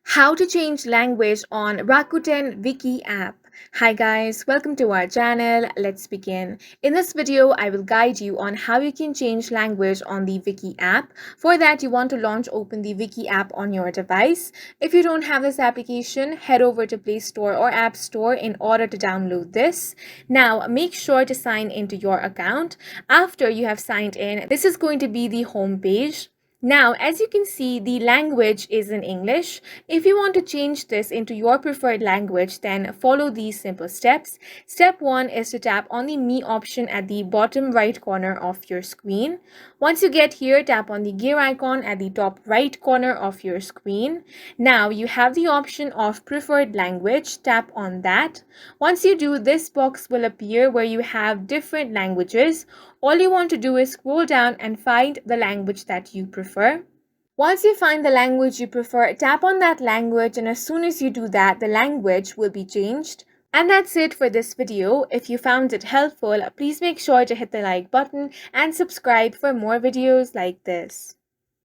How to change language on Rakuten Viki app. Hi guys, welcome to our channel. Let's begin. In this video, I will guide you on how you can change language on the Viki app. For that, you want to open the Viki app on your device. If you don't have this application, head over to Play Store or App Store in order to download this. Now, make sure to sign into your account. After you have signed in, this is going to be the home page. Now, as you can see, the language is in English. If you want to change this into your preferred language, then follow these simple steps. Step 1 is to tap on the Me option at the bottom right corner of your screen. Once you get here, tap on the gear icon at the top right corner of your screen. Now, you have the option of preferred language. Tap on that. Once you do, this box will appear where you have different languages. All you want to do is scroll down and find the language that you prefer. Once you find the language you prefer, tap on that language, and as soon as you do that, the language will be changed. And that's it for this video. If you found it helpful, please make sure to hit the like button and subscribe for more videos like this.